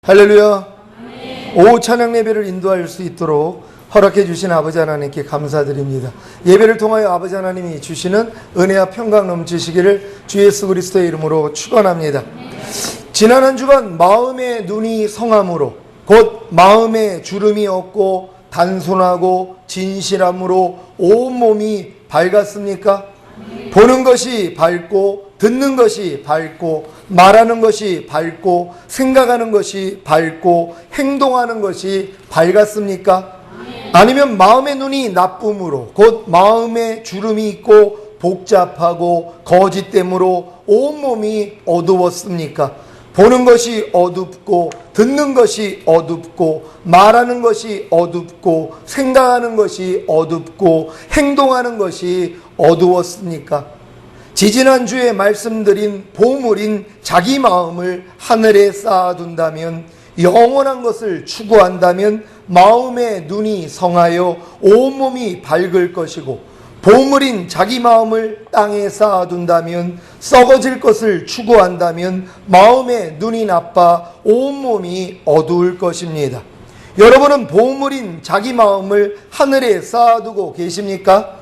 할렐루야. 오후 찬양 예배를 인도할 수 있도록 허락해 주신 아버지 하나님께 감사드립니다. 예배를 통하여 아버지 하나님이 주시는 은혜와 평강 넘치시기를 주 예수 그리스도의 이름으로 축원합니다. 지난 한 주간 마음의 눈이 성함으로 곧 마음에 주름이 없고 단순하고 진실함으로 온몸이 밝았습니까? 보는 것이 밝고 듣는 것이 밝고 말하는 것이 밝고 생각하는 것이 밝고 행동하는 것이 밝았습니까? 아니면 마음의 눈이 나쁨으로 곧 마음에 주름이 있고 복잡하고 거짓됨으로 온몸이 어두웠습니까? 보는 것이 어둡고 듣는 것이 어둡고 말하는 것이 어둡고 생각하는 것이 어둡고 행동하는 것이 어두웠습니까? 지지난주에 말씀드린 보물인 자기 마음을 하늘에 쌓아둔다면, 영원한 것을 추구한다면 마음의 눈이 성하여 온몸이 밝을 것이고, 보물인 자기 마음을 땅에 쌓아둔다면, 썩어질 것을 추구한다면 마음의 눈이 나빠 온몸이 어두울 것입니다. 여러분은 보물인 자기 마음을 하늘에 쌓아두고 계십니까?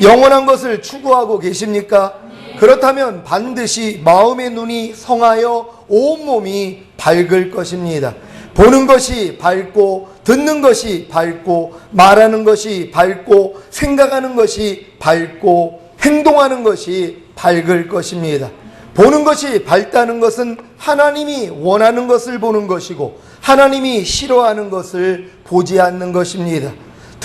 영원한 것을 추구하고 계십니까? 그렇다면 반드시 마음의 눈이 성하여 온몸이 밝을 것입니다. 보는 것이 밝고 듣는 것이 밝고 말하는 것이 밝고 생각하는 것이 밝고 행동하는 것이 밝을 것입니다. 보는 것이 밝다는 것은 하나님이 원하는 것을 보는 것이고 하나님이 싫어하는 것을 보지 않는 것입니다.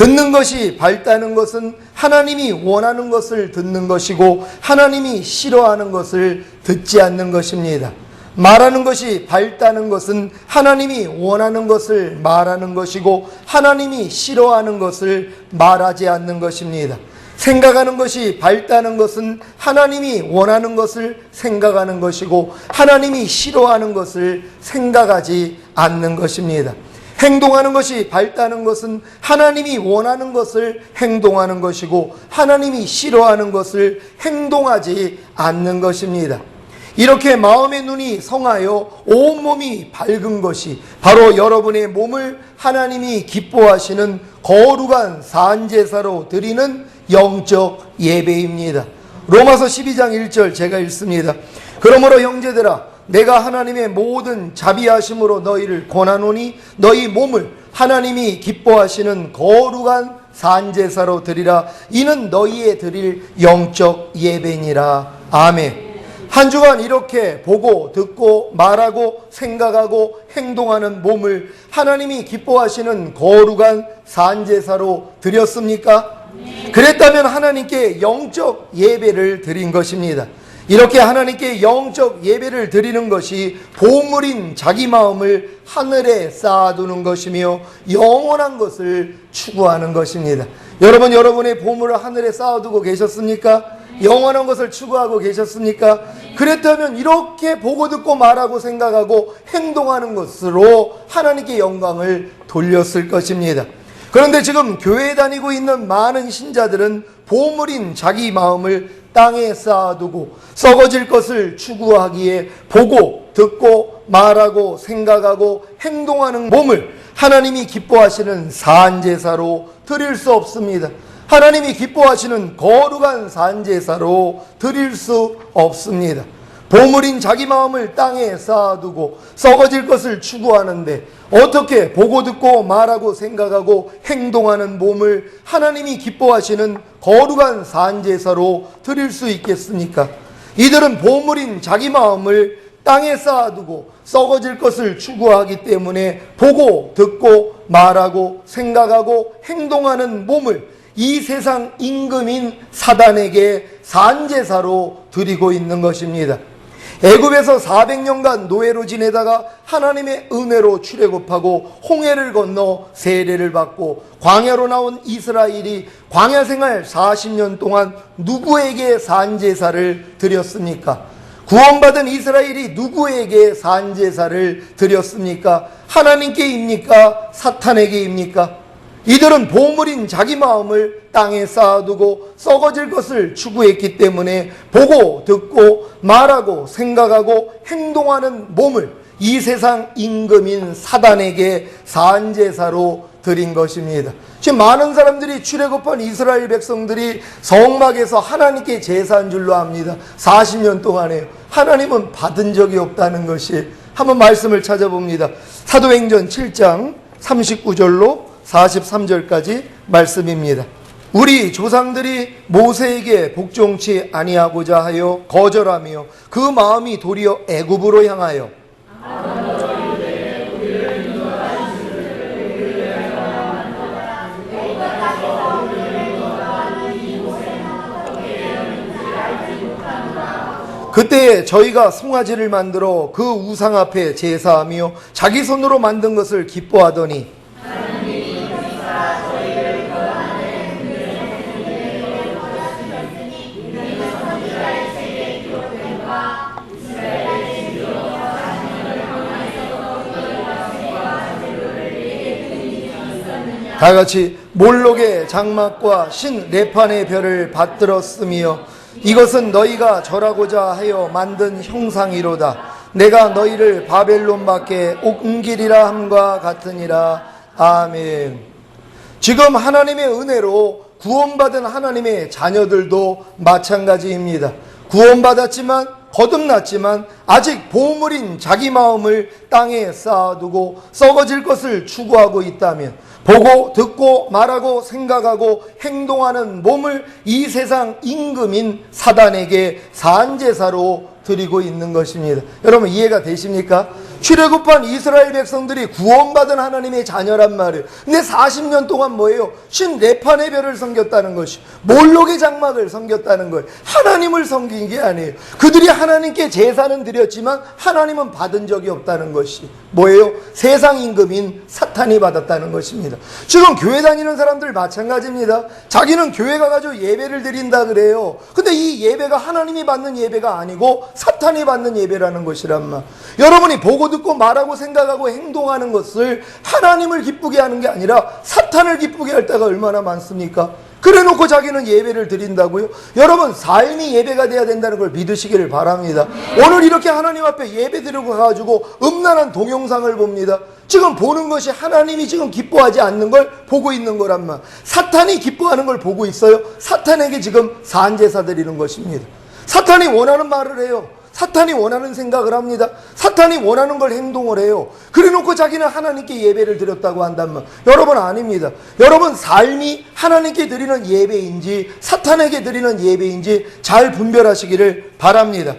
듣는 것이 밝다는 것은 하나님이 원하는 것을 듣는 것이고 하나님이 싫어하는 것을 듣지 않는 것입니다. 말하는 것이 밝다는 것은 하나님이 원하는 것을 말하는 것이고 하나님이 싫어하는 것을 말하지 않는 것입니다. 생각하는 것이 밝다는 것은 하나님이 원하는 것을 생각하는 것이고 하나님이 싫어하는 것을 생각하지 않는 것입니다. 행동하는 것이 밝다는 것은 하나님이 원하는 것을 행동하는 것이고 하나님이 싫어하는 것을 행동하지 않는 것입니다. 이렇게 마음의 눈이 성하여 온몸이 밝은 것이 바로 여러분의 몸을 하나님이 기뻐하시는 거룩한 산제사로 드리는 영적 예배입니다. 로마서 12장 1절 제가 읽습니다. 그러므로 형제들아, 내가 하나님의 모든 자비하심으로 너희를 권하노니 너희 몸을 하나님이 기뻐하시는 거룩한 산제사로 드리라. 이는 너희의 드릴 영적 예배니라. 아멘. 한 주간 이렇게 보고 듣고 말하고 생각하고 행동하는 몸을 하나님이 기뻐하시는 거룩한 산제사로 드렸습니까? 그랬다면 하나님께 영적 예배를 드린 것입니다. 이렇게 하나님께 영적 예배를 드리는 것이 보물인 자기 마음을 하늘에 쌓아두는 것이며 영원한 것을 추구하는 것입니다. 여러분, 여러분의 보물을 하늘에 쌓아두고 계셨습니까? 영원한 것을 추구하고 계셨습니까? 그랬다면 이렇게 보고 듣고 말하고 생각하고 행동하는 것으로 하나님께 영광을 돌렸을 것입니다. 그런데 지금 교회에 다니고 있는 많은 신자들은 보물인 자기 마음을 땅에 쌓아두고 썩어질 것을 추구하기에 보고 듣고 말하고 생각하고 행동하는 몸을 하나님이 기뻐하시는 산제사로 드릴 수 없습니다. 하나님이 기뻐하시는 거룩한 산제사로 드릴 수 없습니다. 보물인 자기 마음을 땅에 쌓아두고 썩어질 것을 추구하는데 어떻게 보고 듣고 말하고 생각하고 행동하는 몸을 하나님이 기뻐하시는 거룩한 산제사로 드릴 수 있겠습니까? 이들은 보물인 자기 마음을 땅에 쌓아두고 썩어질 것을 추구하기 때문에 보고 듣고 말하고 생각하고 행동하는 몸을 이 세상 임금인 사단에게 산제사로 드리고 있는 것입니다. 애굽에서 400년간 노예로 지내다가 하나님의 은혜로 출애굽하고 홍해를 건너 세례를 받고 광야로 나온 이스라엘이 광야 생활 40년 동안 누구에게 산제사를 드렸습니까? 구원받은 이스라엘이 누구에게 산제사를 드렸습니까? 하나님께입니까? 사탄에게입니까? 이들은 보물인 자기 마음을 땅에 쌓아두고 썩어질 것을 추구했기 때문에 보고 듣고 말하고 생각하고 행동하는 몸을 이 세상 임금인 사단에게 산제사로 드린 것입니다. 지금 많은 사람들이 출애굽한 이스라엘 백성들이 성막에서 하나님께 제사한 줄로 압니다. 40년 동안에 하나님은 받은 적이 없다는 것이, 한번 말씀을 찾아봅니다. 사도행전 7장 39절로 43절까지 말씀입니다. 우리 조상들이 모세에게 복종치 아니하고자 하여 거절하며 그 마음이 도리어 애굽으로 향하여 그때에 저희가 송아지를 만들어 그 우상 앞에 제사하며 자기 손으로 만든 것을 기뻐하더니 다같이 몰록의 장막과 신 레판의 별을 받들었으며 이것은 너희가 절하고자 하여 만든 형상이로다. 내가 너희를 바벨론 밖에 옮기리라 함과 같으니라. 아멘. 지금 하나님의 은혜로 구원받은 하나님의 자녀들도 마찬가지입니다. 구원받았지만 거듭났지만 아직 보물인 자기 마음을 땅에 쌓아두고 썩어질 것을 추구하고 있다면, 보고 듣고 말하고 생각하고 행동하는 몸을 이 세상 임금인 사단에게 산제사로 드리고 있는 것입니다. 여러분 이해가 되십니까? 출애굽한 이스라엘 백성들이 구원받은 하나님의 자녀란 말이에요. 근데 40년 동안 뭐예요? 신 레판의 별을 섬겼다는 것이, 몰록의 장막을 섬겼다는 거예요. 하나님을 섬긴 게 아니에요. 그들이 하나님께 제사는 드렸지만 하나님은 받은 적이 없다는 것이 뭐예요? 세상 임금인 사탄이 받았다는 것입니다. 지금 교회 다니는 사람들 마찬가지입니다. 자기는 교회 가가지고 예배를 드린다 그래요. 근데 이 예배가 하나님이 받는 예배가 아니고 사탄이 받는 예배라는 것이란 말. 여러분이 보고 듣고 말하고 생각하고 행동하는 것을 하나님을 기쁘게 하는 게 아니라 사탄을 기쁘게 할 때가 얼마나 많습니까? 그래 놓고 자기는 예배를 드린다고요? 여러분 삶이 예배가 돼야 된다는 걸 믿으시기를 바랍니다. 오늘 이렇게 하나님 앞에 예배 드리고 가가지고 음란한 동영상을 봅니다. 지금 보는 것이 하나님이 지금 기뻐하지 않는 걸 보고 있는 거란 말. 사탄이 기뻐하는 걸 보고 있어요. 사탄에게 지금 산제사 드리는 것입니다. 사탄이 원하는 말을 해요. 사탄이 원하는 생각을 합니다. 사탄이 원하는 걸 행동을 해요. 그래 놓고 자기는 하나님께 예배를 드렸다고 한단 말. 여러분 아닙니다. 여러분 삶이 하나님께 드리는 예배인지 사탄에게 드리는 예배인지 잘 분별하시기를 바랍니다.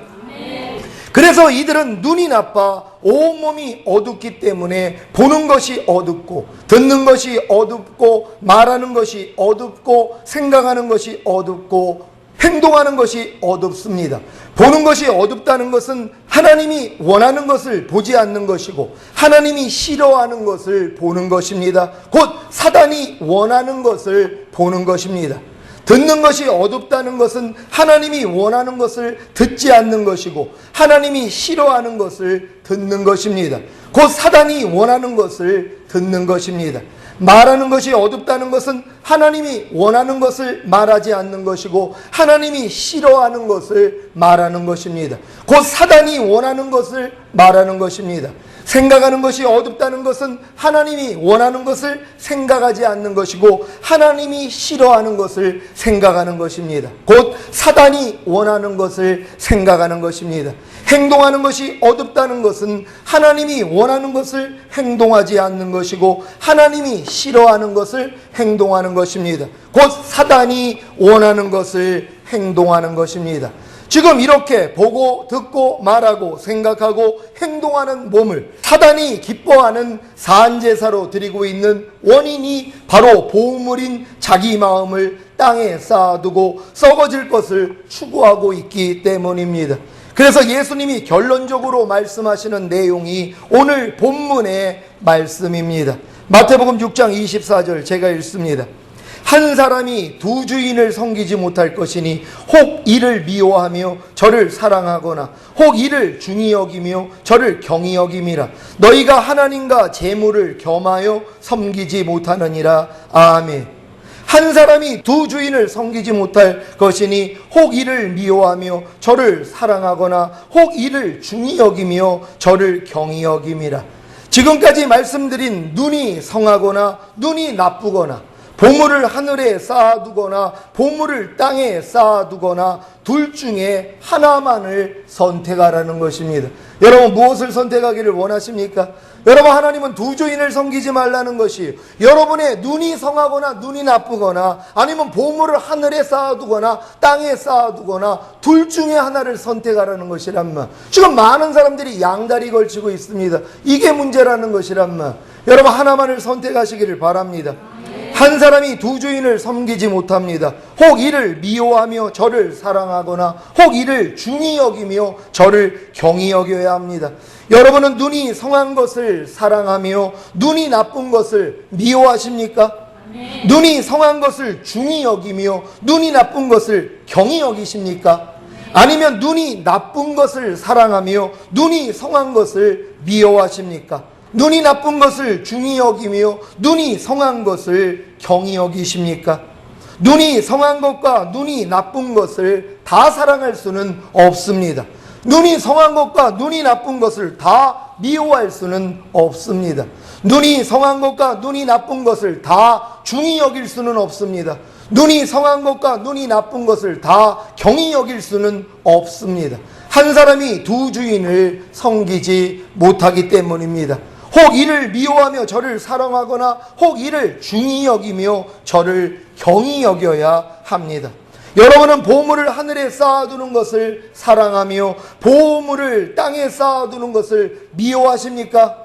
그래서 이들은 눈이 나빠 온몸이 어둡기 때문에 보는 것이 어둡고 듣는 것이 어둡고 말하는 것이 어둡고 생각하는 것이 어둡고 행동하는 것이 어둡습니다. 보는 것이 어둡다는 것은 하나님이 원하는 것을 보지 않는 것이고 하나님이 싫어하는 것을 보는 것입니다. 곧 사단이 원하는 것을 보는 것입니다. 듣는 것이 어둡다는 것은 하나님이 원하는 것을 듣지 않는 것이고 하나님이 싫어하는 것을 듣는 것입니다. 곧 사단이 원하는 것을 듣는 것입니다. 말하는 것이 어둡다는 것은 하나님이 원하는 것을 말하지 않는 것이고 하나님이 싫어하는 것을 말하는 것입니다. 곧 사단이 원하는 것을 말하는 것입니다. 생각하는 것이 어둡다는 것은 하나님이 원하는 것을 생각하지 않는 것이고 하나님이 싫어하는 것을 생각하는 것입니다. 곧 사단이 원하는 것을 생각하는 것입니다. 행동하는 것이 어둡다는 것은 하나님이 원하는 것을 행동하지 않는 것이고 하나님이 싫어하는 것을 행동하는 것입니다. 곧 사단이 원하는 것을 행동하는 것입니다. 지금 이렇게 보고 듣고 말하고 생각하고 행동하는 몸을 사단이 기뻐하는 산제사로 드리고 있는 원인이 바로 보물인 자기 마음을 땅에 쌓아두고 썩어질 것을 추구하고 있기 때문입니다. 그래서 예수님이 결론적으로 말씀하시는 내용이 오늘 본문의 말씀입니다. 마태복음 6장 24절 제가 읽습니다. 한 사람이 두 주인을 섬기지 못할 것이니 혹 이를 미워하며 저를 사랑하거나 혹 이를 중히 여기며 저를 경히 여김이라. 너희가 하나님과 재물을 겸하여 섬기지 못하느니라. 아멘. 한 사람이 두 주인을 섬기지 못할 것이니 혹 이를 미워하며 저를 사랑하거나 혹 이를 중히 여기며 저를 경히 여김이라. 지금까지 말씀드린 눈이 성하거나 눈이 나쁘거나 보물을 하늘에 쌓아두거나 보물을 땅에 쌓아두거나 둘 중에 하나만을 선택하라는 것입니다. 여러분 무엇을 선택하기를 원하십니까? 여러분 하나님은 두 주인을 섬기지 말라는 것이 여러분의 눈이 성하거나 눈이 나쁘거나 아니면 보물을 하늘에 쌓아두거나 땅에 쌓아두거나 둘 중에 하나를 선택하라는 것이란 말. 지금 많은 사람들이 양다리 걸치고 있습니다. 이게 문제라는 것이란 말. 여러분 하나만을 선택하시기를 바랍니다. 한 사람이 두 주인을 섬기지 못합니다. 혹 이를 미워하며 저를 사랑하거나 혹 이를 중히 여기며 저를 경히 여겨야 합니다. 여러분은 눈이 성한 것을 사랑하며 눈이 나쁜 것을 미워하십니까? 눈이 성한 것을 중히 여기며 눈이 나쁜 것을 경히 여기십니까? 아니면 눈이 나쁜 것을 사랑하며 눈이 성한 것을 미워하십니까? 눈이 나쁜 것을 중히 여기며 눈이 성한 것을 경히 여기십니까? 눈이 성한 것과 눈이 나쁜 것을 다 사랑할 수는 없습니다. 눈이 성한 것과 눈이 나쁜 것을 다 미워할 수는 없습니다. 눈이 성한 것과 눈이 나쁜 것을 다 중히 여길 수는 없습니다. 눈이 성한 것과 눈이 나쁜 것을 다 경히 여길 수는 없습니다. 한 사람이 두 주인을 섬기지 못하기 때문입니다. 혹 이를 미워하며 저를 사랑하거나 혹 이를 중히 여기며 저를 경히 여겨야 합니다. 여러분은 보물을 하늘에 쌓아두는 것을 사랑하며 보물을 땅에 쌓아두는 것을 미워하십니까?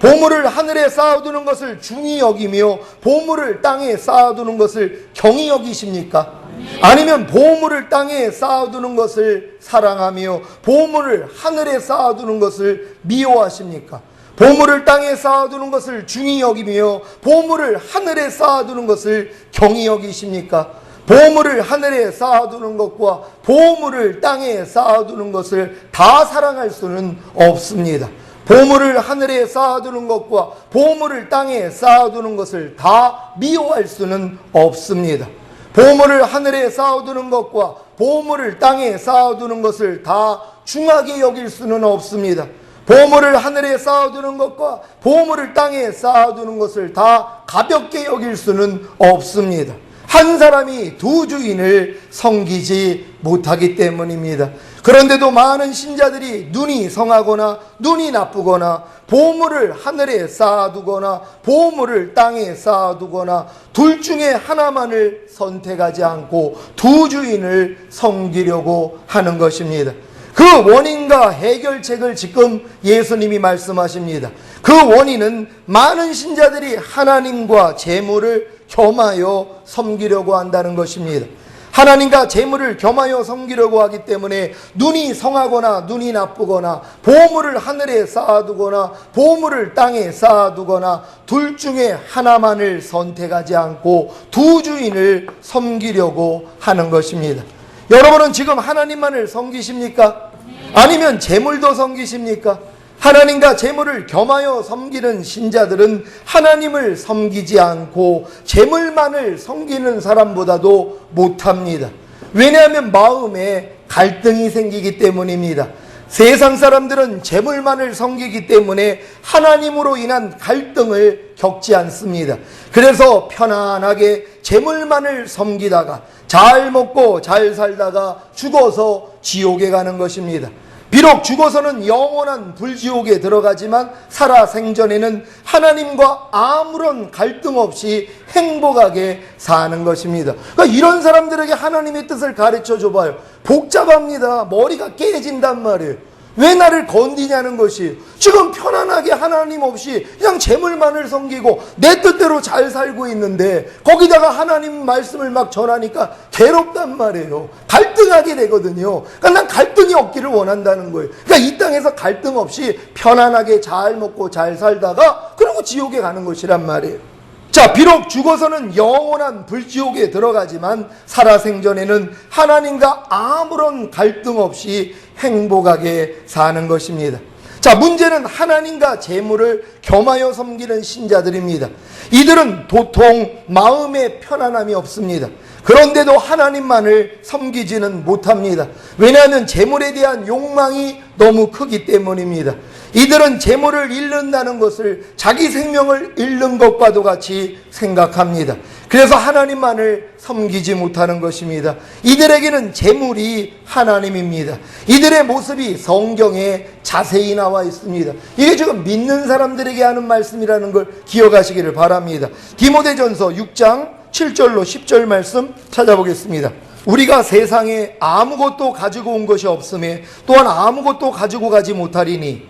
보물을 하늘에 쌓아두는 것을 중히 여기며 보물을 땅에 쌓아두는 것을 경히 여기십니까? 아니면 보물을 땅에 쌓아두는 것을 사랑하며 보물을 하늘에 쌓아두는 것을 미워하십니까? 보물을 땅에 쌓아두는 것을 중히 여기며 보물을 하늘에 쌓아두는 것을 경히 여기십니까? 보물을 하늘에 쌓아두는 것과 보물을 땅에 쌓아두는 것을 다 사랑할 수는 없습니다. 보물을 하늘에 쌓아두는 것과 보물을 땅에 쌓아두는 것을 다 미워할 수는 없습니다. 보물을 하늘에 쌓아두는 것과 보물을 땅에 쌓아두는 것을 다 중하게 여길 수는 없습니다. 보물을 하늘에 쌓아두는 것과 보물을 땅에 쌓아두는 것을 다 가볍게 여길 수는 없습니다. 한 사람이 두 주인을 섬기지 못하기 때문입니다. 그런데도 많은 신자들이 눈이 성하거나 눈이 나쁘거나 보물을 하늘에 쌓아두거나 보물을 땅에 쌓아두거나 둘 중에 하나만을 선택하지 않고 두 주인을 섬기려고 하는 것입니다. 그 원인과 해결책을 지금 예수님이 말씀하십니다. 그 원인은 많은 신자들이 하나님과 재물을 겸하여 섬기려고 한다는 것입니다. 하나님과 재물을 겸하여 섬기려고 하기 때문에 눈이 성하거나 눈이 나쁘거나 보물을 하늘에 쌓아두거나 보물을 땅에 쌓아두거나 둘 중에 하나만을 선택하지 않고 두 주인을 섬기려고 하는 것입니다. 여러분은 지금 하나님만을 섬기십니까? 아니면 재물도 섬기십니까? 하나님과 재물을 겸하여 섬기는 신자들은 하나님을 섬기지 않고 재물만을 섬기는 사람보다도 못합니다. 왜냐하면 마음에 갈등이 생기기 때문입니다. 세상 사람들은 재물만을 섬기기 때문에 하나님으로 인한 갈등을 겪지 않습니다. 그래서 편안하게 재물만을 섬기다가 잘 먹고 잘 살다가 죽어서 지옥에 가는 것입니다. 비록 죽어서는 영원한 불지옥에 들어가지만 살아생전에는 하나님과 아무런 갈등 없이 행복하게 사는 것입니다. 그러니까 이런 사람들에게 하나님의 뜻을 가르쳐 줘봐요. 복잡합니다. 머리가 깨진단 말이에요. 왜 나를 건디냐는 것이 지금 편안하게 하나님 없이 그냥 재물만을 섬기고 내 뜻대로 잘 살고 있는데 거기다가 하나님 말씀을 막 전하니까 괴롭단 말이에요. 갈등하게 되거든요. 그러니까 난 갈등이 없기를 원한다는 거예요. 그러니까 이 땅에서 갈등 없이 편안하게 잘 먹고 잘 살다가 그리고 지옥에 가는 것이란 말이에요. 자, 비록 죽어서는 영원한 불지옥에 들어가지만 살아생전에는 하나님과 아무런 갈등 없이 행복하게 사는 것입니다. 자, 문제는 하나님과 재물을 겸하여 섬기는 신자들입니다. 이들은 도통 마음에 편안함이 없습니다. 그런데도 하나님만을 섬기지는 못합니다. 왜냐하면 재물에 대한 욕망이 너무 크기 때문입니다. 이들은 재물을 잃는다는 것을 자기 생명을 잃는 것과도 같이 생각합니다. 그래서 하나님만을 섬기지 못하는 것입니다. 이들에게는 재물이 하나님입니다. 이들의 모습이 성경에 자세히 나와 있습니다. 이게 지금 믿는 사람들에게 하는 말씀이라는 걸 기억하시기를 바랍니다. 디모데전서 6장 7절로 10절 말씀 찾아보겠습니다. 우리가 세상에 아무것도 가지고 온 것이 없음에 또한 아무것도 가지고 가지 못하리니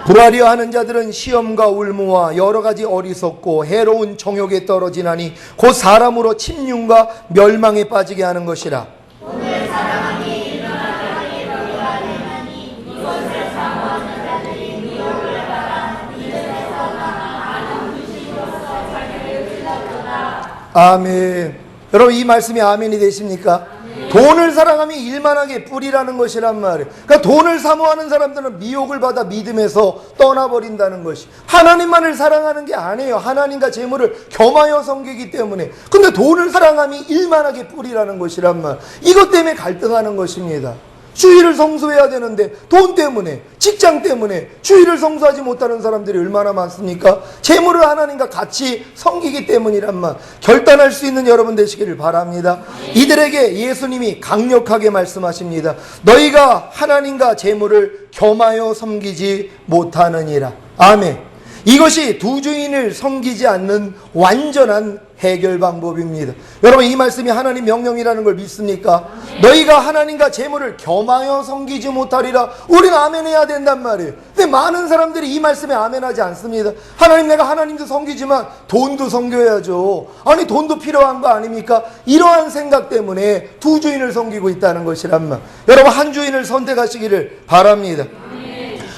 불하려 하는 자들은 시험과 울무와 여러 가지 어리석고 해로운 정욕에 떨어지나니 곧 사람으로 침륜과 멸망에 빠지게 하는 것이라. 오늘 사랑함이 일어나 땅에 버려하려니 이것을 사모하는 자들이 미혹을 받아 이들에서 많은 부심으로써 자기를 찔렀도다. 아멘. 여러분, 이 말씀이 아멘이 되십니까? 돈을 사랑함이 일만하게 뿌리라는 것이란 말이에요. 그러니까 돈을 사모하는 사람들은 미혹을 받아 믿음에서 떠나버린다는 것이. 하나님만을 사랑하는 게 아니에요. 하나님과 재물을 겸하여 섬기기 때문에. 근데 돈을 사랑함이 일만하게 뿌리라는 것이란 말. 이것 때문에 갈등하는 것입니다. 주일을 성수해야 되는데 돈 때문에, 직장 때문에 주일을 성수하지 못하는 사람들이 얼마나 많습니까? 재물을 하나님과 같이 섬기기 때문이란 말. 결단할 수 있는 여러분 되시기를 바랍니다. 이들에게 예수님이 강력하게 말씀하십니다. 너희가 하나님과 재물을 겸하여 섬기지 못하느니라. 아멘. 이것이 두 주인을 섬기지 않는 완전한 해결 방법입니다. 여러분, 이 말씀이 하나님 명령이라는 걸 믿습니까? 너희가 하나님과 재물을 겸하여 섬기지 못하리라. 우리는 아멘해야 된단 말이에요. 근데 많은 사람들이 이 말씀에 아멘하지 않습니다. 하나님, 내가 하나님도 섬기지만 돈도 섬겨야죠. 아니, 돈도 필요한 거 아닙니까? 이러한 생각 때문에 두 주인을 섬기고 있다는 것이란 말. 여러분, 한 주인을 선택하시기를 바랍니다.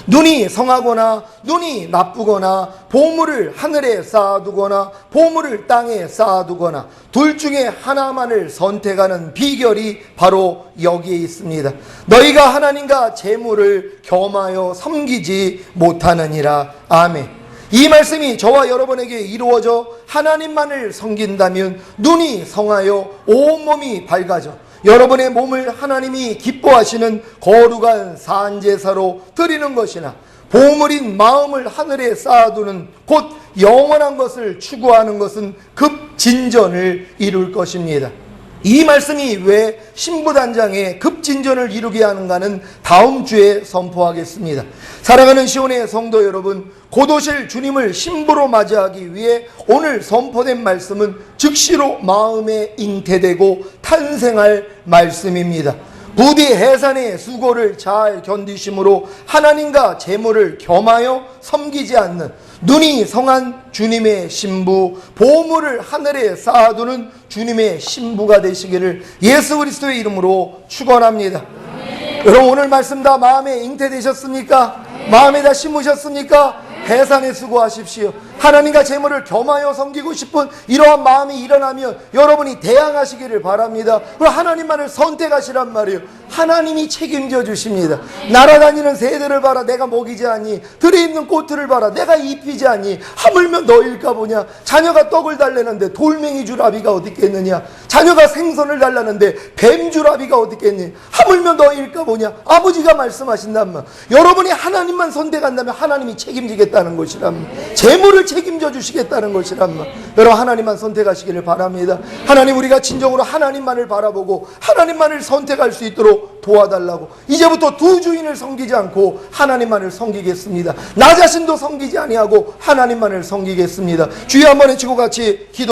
눈이 성하거나 눈이 나쁘거나 보물을 하늘에 쌓아두거나 보물을 땅에 쌓아두거나 둘 중에 하나만을 선택하는 비결이 바로 여기에 있습니다. 너희가 하나님과 재물을 겸하여 섬기지 못하느니라. 아멘. 이 말씀이 저와 여러분에게 이루어져 하나님만을 섬긴다면 눈이 성하여 온몸이 밝아져 여러분의 몸을 하나님이 기뻐하시는 거룩한 산제사로 드리는 것이나 보물인 마음을 하늘에 쌓아두는 곧 영원한 것을 추구하는 것은 급진전을 이룰 것입니다. 이 말씀이 왜 신부단장에 급진전을 이루게 하는가는 다음 주에 선포하겠습니다. 사랑하는 시온의 성도 여러분, 곧 오실 주님을 신부로 맞이하기 위해 오늘 선포된 말씀은 즉시로 마음에 잉태되고 탄생할 말씀입니다. 부디 해산의 수고를 잘 견디심으로 하나님과 재물을 겸하여 섬기지 않는 눈이 성한 주님의 신부, 보물을 하늘에 쌓아두는 주님의 신부가 되시기를 예수 그리스도의 이름으로 축원합니다. 여러분, 오늘 말씀 다 마음에 잉태되셨습니까? 마음에 다 심으셨습니까? 해산에 수고하십시오. 하나님과 재물을 겸하여 섬기고 싶은 이러한 마음이 일어나면 여러분이 대항하시기를 바랍니다. 그리고 하나님만을 선택하시란 말이에요. 하나님이 책임져 주십니다. 날아다니는 새들을 봐라, 내가 먹이지 않니? 들에 있는 꽃들을 봐라, 내가 입히지 않니? 하물며 너일까 보냐? 자녀가 떡을 달라는데 돌멩이 주라비가 어디 있겠느냐? 자녀가 생선을 달라는데 뱀 주라비가 어디 있겠니? 하물며 너일까 보냐? 아버지가 말씀하신단 말. 여러분이 하나님만 선택한다면 하나님이 책임지겠다는 것이란 말. 재물을 책임져 주시겠다는 것이란 말. 여러분, 하나님만 선택하시기를 바랍니다. 하나님, 우리가 진정으로 하나님만을 바라보고 하나님만을 선택할 수 있도록 도와달라고. 이제부터 두 주인을 섬기지 않고 하나님만을 섬기겠습니다. 나 자신도 섬기지 아니하고 하나님만을 섬기겠습니다. 주여 한번 외치고 같이 기도